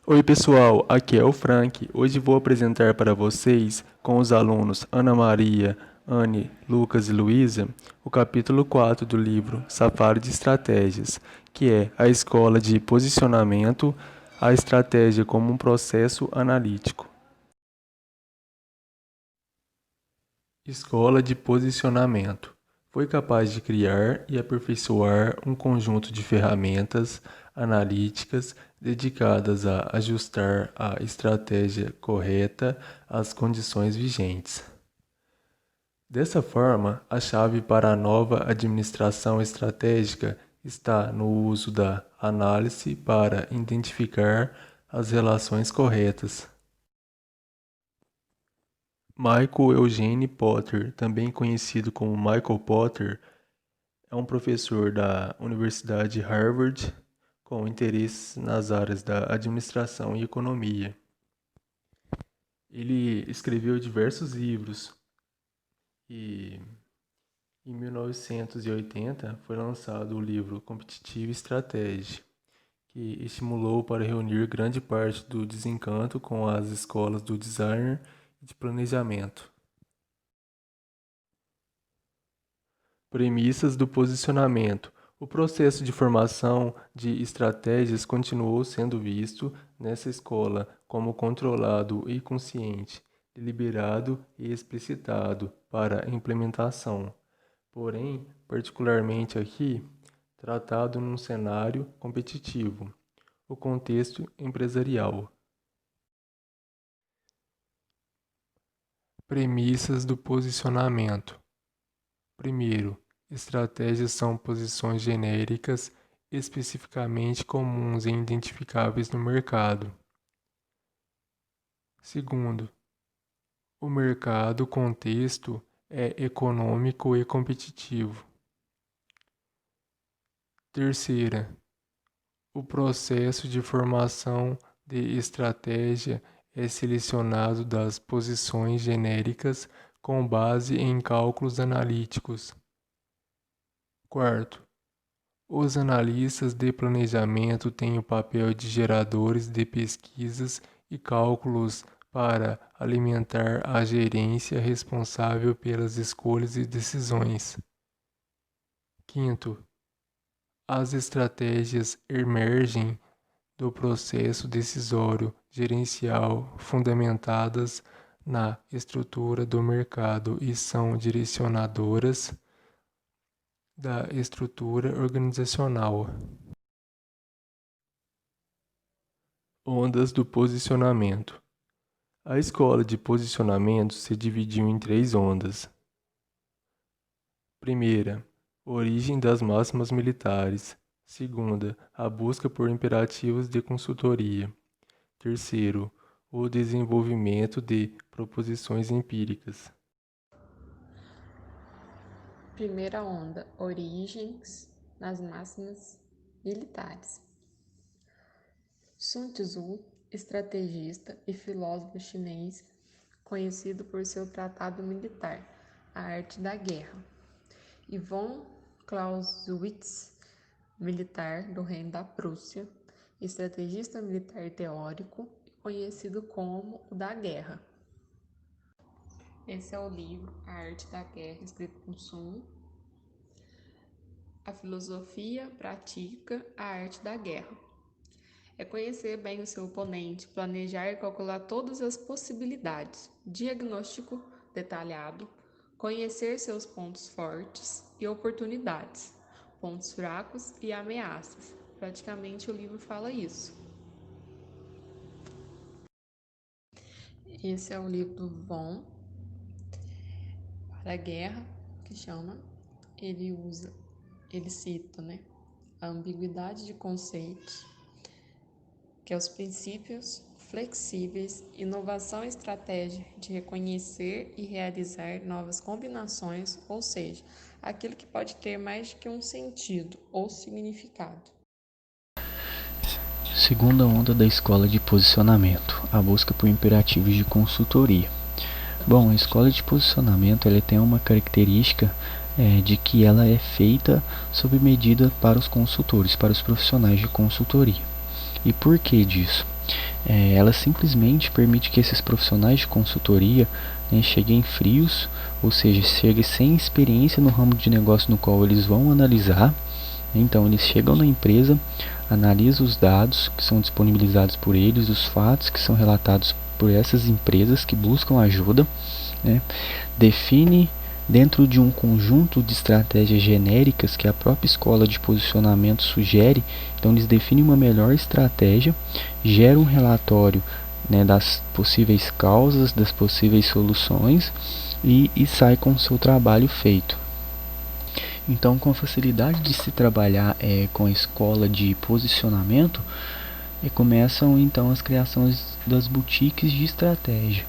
Oi pessoal, aqui é o Frank. Hoje vou apresentar para vocês, com os alunos Ana Maria, Anne, Lucas e Luísa, o capítulo 4 do livro Safari de Estratégias, que é a escola de posicionamento, a estratégia como um processo analítico. Escola de posicionamento. Foi capaz de criar e aperfeiçoar um conjunto de ferramentas analíticas dedicadas a ajustar a estratégia correta às condições vigentes. Dessa forma, a chave para a nova administração estratégica está no uso da análise para identificar as relações corretas. Michael Eugene Potter, também conhecido como Michael Potter, é um professor da Universidade de Harvard com interesses nas áreas da administração e economia. Ele escreveu diversos livros e em 1980 foi lançado o livro Competitive Strategy, que estimulou para reunir grande parte do desencanto com as escolas do design e de planejamento. Premissas do posicionamento. O processo de formação de estratégias continuou sendo visto nessa escola como controlado e consciente, deliberado e explicitado para implementação. Porém, particularmente aqui, tratado num cenário competitivo, o contexto empresarial. Premissas do posicionamento. Primeiro, estratégias são posições genéricas especificamente comuns e identificáveis no mercado. Segundo, o mercado contexto é econômico e competitivo. Terceira, o processo de formação de estratégia é selecionado das posições genéricas com base em cálculos analíticos. Quarto, os analistas de planejamento têm o papel de geradores de pesquisas e cálculos para alimentar a gerência responsável pelas escolhas e decisões. Quinto, as estratégias emergem do processo decisório gerencial fundamentadas na estrutura do mercado e são direcionadoras da estrutura organizacional. Ondas do posicionamento. A escola de posicionamento se dividiu em 3 ondas. Primeira, origem das máximas militares. Segunda, a busca por imperativos de consultoria. Terceiro, o desenvolvimento de proposições empíricas. Primeira onda, origens nas máximas militares. Sun Tzu, estrategista e filósofo chinês, conhecido por seu tratado militar, A Arte da Guerra. E von Clausewitz, militar do Reino da Prússia, estrategista militar teórico e conhecido como o da Guerra. Esse é o livro A Arte da Guerra, escrito por Sun. A filosofia pratica a arte da guerra. É conhecer bem o seu oponente, planejar e calcular todas as possibilidades, diagnóstico detalhado, conhecer seus pontos fortes e oportunidades, pontos fracos e ameaças. Praticamente o livro fala isso. Esse é o livro do Von para a guerra, que chama. Ele cita, a ambiguidade de conceitos, que é os princípios flexíveis, inovação e estratégia de reconhecer e realizar novas combinações, ou seja, aquilo que pode ter mais de que um sentido ou significado. Segunda onda da escola de posicionamento, a busca por imperativos de consultoria. Bom, a escola de posicionamento ela tem uma característica de que ela é feita sob medida para os consultores, para os profissionais de consultoria. E por que disso? Ela simplesmente permite que esses profissionais de consultoria, né, cheguem frios, ou seja, cheguem sem experiência no ramo de negócio no qual eles vão analisar. Então eles chegam na empresa, analisam os dados que são disponibilizados por eles, os fatos que são relatados por essas empresas que buscam ajuda, né? Define dentro de um conjunto de estratégias genéricas que a própria escola de posicionamento sugere. Então eles definem uma melhor estratégia, geram um relatório, né, das possíveis causas, das possíveis soluções e sai com o seu trabalho feito. Então, com a facilidade de se trabalhar com a escola de posicionamento, começam então as criações das boutiques de estratégia.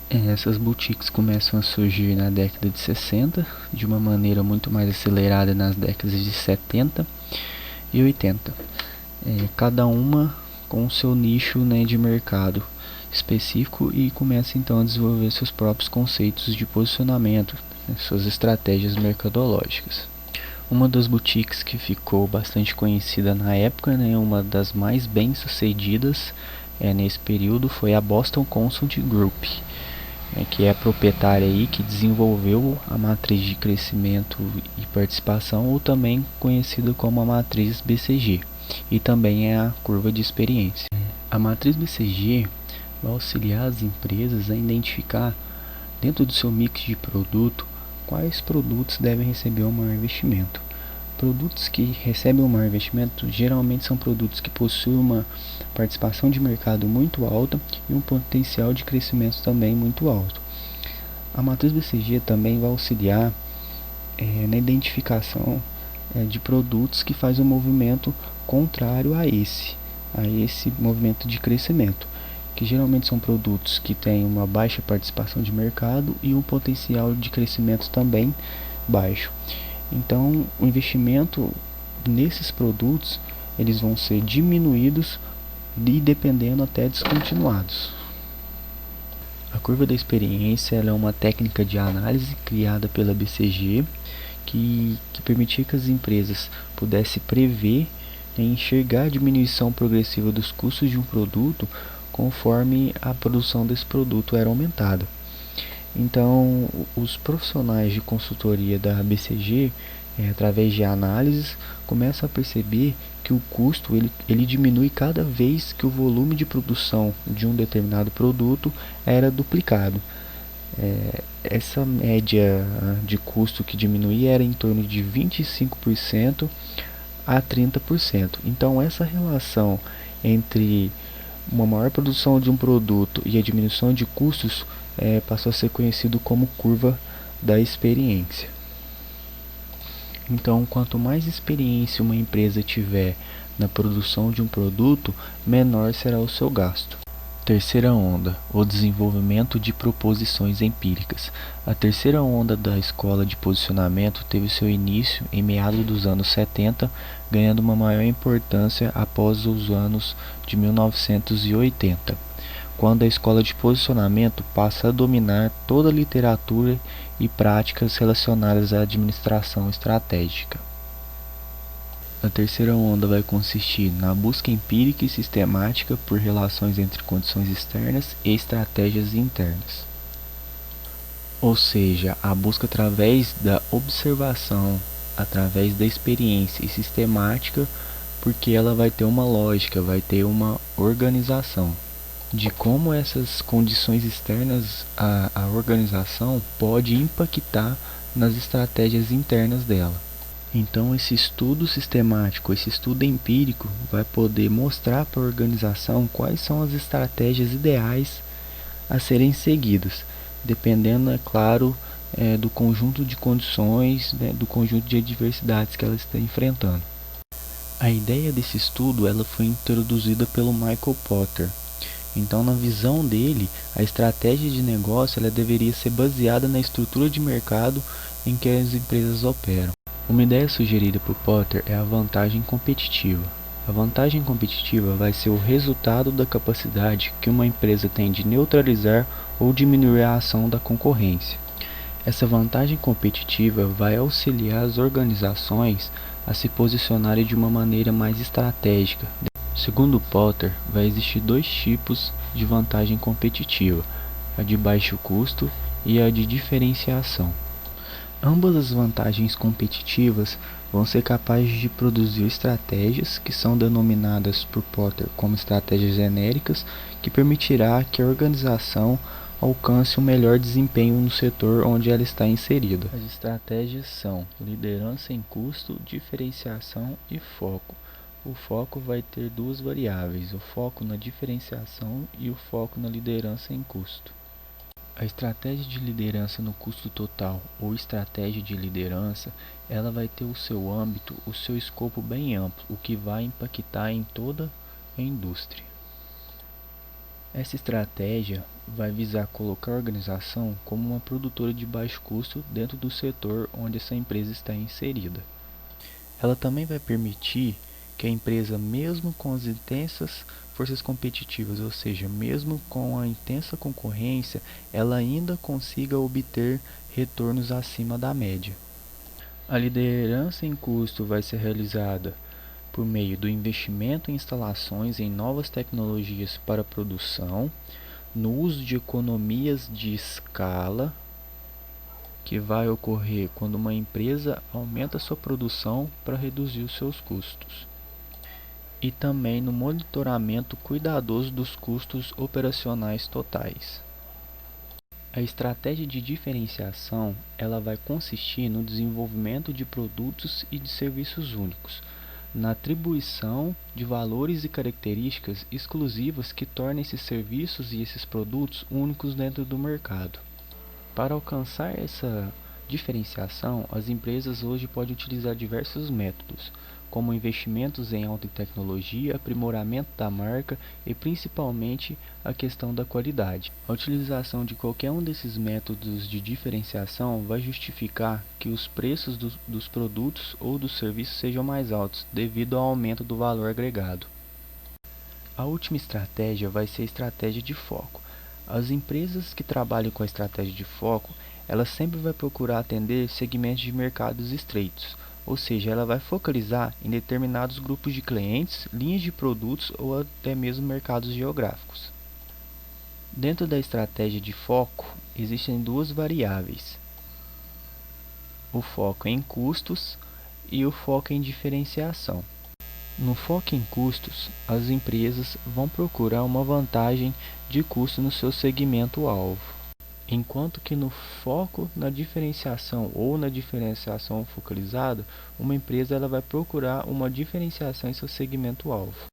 Essas boutiques começam a surgir na década de 60, de uma maneira muito mais acelerada nas décadas de 70 e 80. Cada uma com o seu nicho, né, de mercado específico, e começa então a desenvolver seus próprios conceitos de posicionamento, suas estratégias mercadológicas. Uma das boutiques que ficou bastante conhecida na época, né, uma das mais bem sucedidas nesse período, foi a Boston Consult Group, que é a proprietária aí que desenvolveu a matriz de crescimento e participação, ou também conhecida como a matriz BCG, e também é a curva de experiência. A matriz BCG vai auxiliar as empresas a identificar, dentro do seu mix de produto, quais produtos devem receber o maior investimento. Produtos que recebem o maior investimento geralmente são produtos que possuem uma participação de mercado muito alta e um potencial de crescimento também muito alto. A matriz BCG também vai auxiliar na identificação de produtos que fazem um movimento contrário a esse movimento de crescimento, que geralmente são produtos que têm uma baixa participação de mercado e um potencial de crescimento também baixo. Então, o investimento nesses produtos, eles vão ser diminuídos e, dependendo, até descontinuados. A curva da experiência ela é uma técnica de análise criada pela BCG que permitia que as empresas pudessem prever e enxergar a diminuição progressiva dos custos de um produto conforme a produção desse produto era aumentada. Então, os profissionais de consultoria da BCG, através de análises, começam a perceber que o custo ele diminui cada vez que o volume de produção de um determinado produto era duplicado. Essa média de custo que diminuía era em torno de 25% a 30%. Então, essa relação entre uma maior produção de um produto e a diminuição de custos passou a ser conhecido como curva da experiência. Então, quanto mais experiência uma empresa tiver na produção de um produto, menor será o seu gasto. Terceira onda, o desenvolvimento de proposições empíricas. A terceira onda da escola de posicionamento teve seu início em meados dos anos 70, ganhando uma maior importância após os anos de 1980, quando a escola de posicionamento passa a dominar toda a literatura e práticas relacionadas à administração estratégica. A terceira onda vai consistir na busca empírica e sistemática por relações entre condições externas e estratégias internas. Ou seja, a busca através da observação, através da experiência e sistemática, porque ela vai ter uma lógica, vai ter uma organização de como essas condições externas à organização pode impactar nas estratégias internas dela. Então, esse estudo sistemático, esse estudo empírico vai poder mostrar para a organização quais são as estratégias ideais a serem seguidas, dependendo, é claro, do conjunto de condições, né, do conjunto de adversidades que ela está enfrentando. A ideia desse estudo ela foi introduzida pelo Michael Porter. Então, na visão dele, a estratégia de negócio ela deveria ser baseada na estrutura de mercado em que as empresas operam. Uma ideia sugerida por Porter é a vantagem competitiva. A vantagem competitiva vai ser o resultado da capacidade que uma empresa tem de neutralizar ou diminuir a ação da concorrência. Essa vantagem competitiva vai auxiliar as organizações a se posicionarem de uma maneira mais estratégica, Segundo Potter, vai existir dois tipos de vantagem competitiva, a de baixo custo e a de diferenciação. Ambas as vantagens competitivas vão ser capazes de produzir estratégias que são denominadas por Potter como estratégias genéricas, que permitirá que a organização alcance um melhor desempenho no setor onde ela está inserida. As estratégias são liderança em custo, diferenciação e foco. O foco vai ter duas variáveis, o foco na diferenciação e o foco na liderança em custo. A estratégia de liderança no custo total ou estratégia de liderança, ela vai ter o seu âmbito, o seu escopo bem amplo, o que vai impactar em toda a indústria. Essa estratégia vai visar colocar a organização como uma produtora de baixo custo dentro do setor onde essa empresa está inserida. Ela também vai permitir que a empresa, mesmo com as intensas forças competitivas, ou seja, mesmo com a intensa concorrência, ela ainda consiga obter retornos acima da média. A liderança em custo vai ser realizada por meio do investimento em instalações em novas tecnologias para produção, no uso de economias de escala, que vai ocorrer quando uma empresa aumenta sua produção para reduzir os seus custos, e também no monitoramento cuidadoso dos custos operacionais totais. A estratégia de diferenciação, ela vai consistir no desenvolvimento de produtos e de serviços únicos, na atribuição de valores e características exclusivas que tornem esses serviços e esses produtos únicos dentro do mercado. Para alcançar essa diferenciação, as empresas hoje podem utilizar diversos métodos, como investimentos em alta tecnologia, aprimoramento da marca e principalmente a questão da qualidade. A utilização de qualquer um desses métodos de diferenciação vai justificar que os preços dos produtos ou dos serviços sejam mais altos, devido ao aumento do valor agregado. A última estratégia vai ser a estratégia de foco. As empresas que trabalham com a estratégia de foco, elas sempre vão procurar atender segmentos de mercados estreitos, ou seja, ela vai focalizar em determinados grupos de clientes, linhas de produtos ou até mesmo mercados geográficos. Dentro da estratégia de foco, existem duas variáveis: o foco em custos e o foco em diferenciação. No foco em custos, as empresas vão procurar uma vantagem de custo no seu segmento-alvo, enquanto que no foco na diferenciação ou na diferenciação focalizada, uma empresa ela vai procurar uma diferenciação em seu segmento-alvo.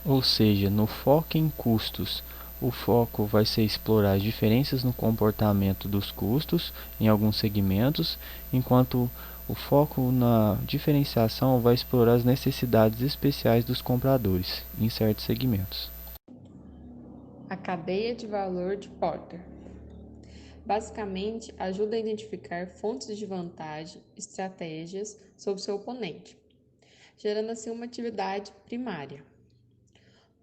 Ou seja, no foco em custos, o foco vai ser explorar as diferenças no comportamento dos custos em alguns segmentos, enquanto o foco na diferenciação vai explorar as necessidades especiais dos compradores em certos segmentos. A cadeia de valor de Porter basicamente ajuda a identificar fontes de vantagem, estratégias sobre seu oponente, gerando assim uma atividade primária,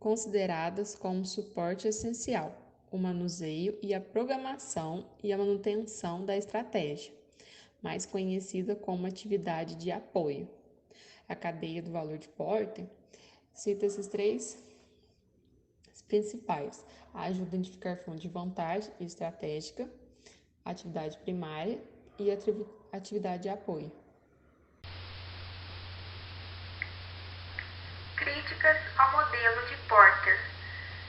consideradas como suporte essencial, o manuseio e a programação e a manutenção da estratégia, mais conhecida como atividade de apoio. A cadeia do valor de Porter cita esses três principais: ajuda a identificar fonte de vantagem estratégica, atividade primária e atividade de apoio. Críticas ao modelo de Porter.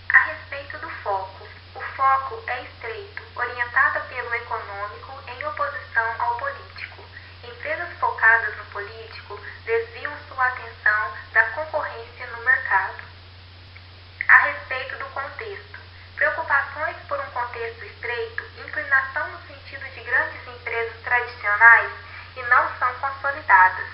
A respeito do foco. O foco é estreito, orientado pelo econômico em oposição ao político. Empresas focadas no político desviam sua atenção da concorrência no mercado. A respeito do contexto. Preocupações por um contexto estreito, inclinação no sentido de grandes empresas tradicionais e não são consolidadas.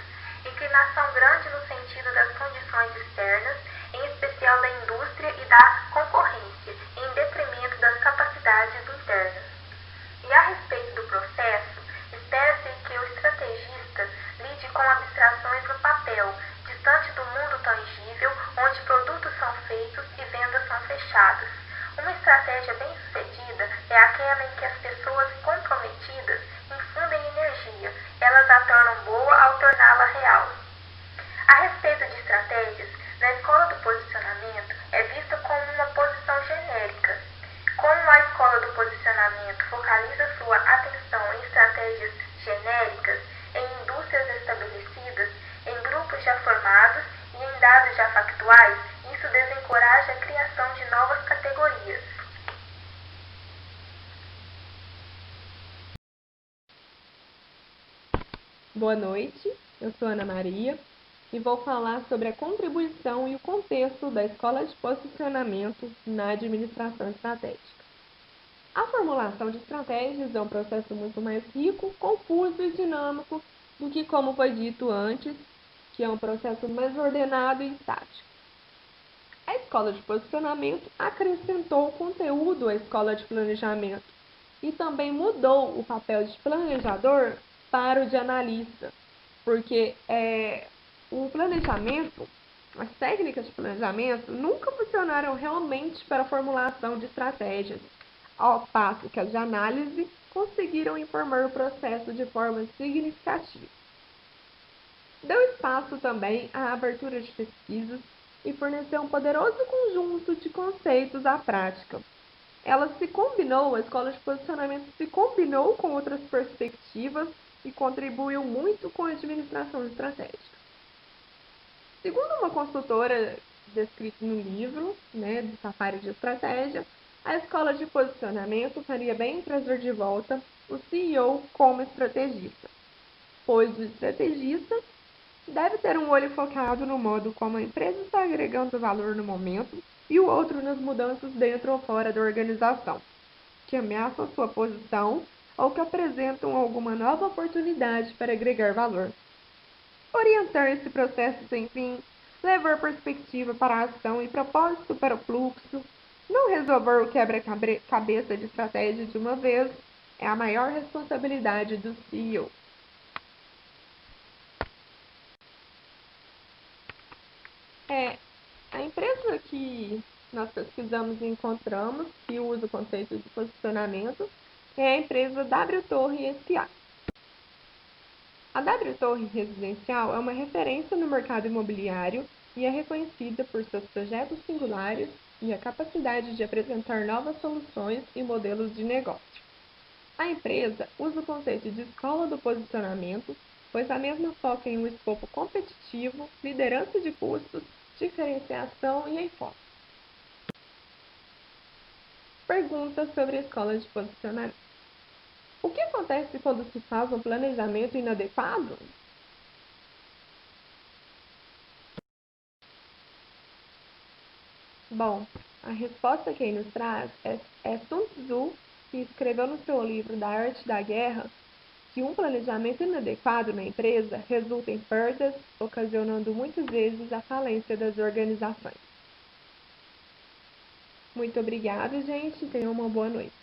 Inclinação grande no sentido das condições externas, em especial da indústria e da concorrência, em detrimento das capacidades internas. E a respeito do processo, espera-se que o estrategista lide com abstrações no papel, distante do mundo tangível, onde produtos são feitos e vendas são fechadas. Uma estratégia bem-sucedida é aquela em que as pessoas comprometidas infundem energia, elas a tornam boa ao torná-la real. A respeito de estratégias, na escola do posicionamento, atuais, isso desencoraja a criação de novas categorias. Boa noite, eu sou Ana Maria e vou falar sobre a contribuição e o contexto da escola de posicionamento na administração estratégica. A formulação de estratégias é um processo muito mais rico, confuso e dinâmico do que, como foi dito antes, que é um processo mais ordenado e estático. A escola de posicionamento acrescentou conteúdo à escola de planejamento e também mudou o papel de planejador para o de analista, porque o planejamento, as técnicas de planejamento nunca funcionaram realmente para a formulação de estratégias, ao passo que as de análise conseguiram informar o processo de forma significativa. Deu espaço também à abertura de pesquisas e forneceu um poderoso conjunto de conceitos à prática. A escola de posicionamento se combinou com outras perspectivas e contribuiu muito com a administração estratégica. Segundo uma consultora descrita no livro, do Safari de Estratégia, a escola de posicionamento faria bem em trazer de volta o CEO como estrategista, pois o estrategista deve ter um olho focado no modo como a empresa está agregando valor no momento e o outro nas mudanças dentro ou fora da organização, que ameaçam sua posição ou que apresentam alguma nova oportunidade para agregar valor. Orientar esse processo sem fim, levar perspectiva para a ação e propósito para o fluxo, não resolver o quebra-cabeça de estratégia de uma vez, é a maior responsabilidade do CEO. A empresa que nós pesquisamos e encontramos que usa o conceito de posicionamento é a empresa W Torre S.A. A W Torre Residencial é uma referência no mercado imobiliário e é reconhecida por seus projetos singulares e a capacidade de apresentar novas soluções e modelos de negócio. A empresa usa o conceito de escola do posicionamento, pois a mesma foca em um escopo competitivo, liderança de custos, diferenciação e enfoque. Perguntas sobre a escola de posicionamento. O que acontece quando se faz um planejamento inadequado? Bom, a resposta que ele nos traz é Sun Tzu, que escreveu no seu livro Da Arte da Guerra, que um planejamento inadequado na empresa resulta em perdas, ocasionando muitas vezes a falência das organizações. Muito obrigada, gente. Tenham uma boa noite.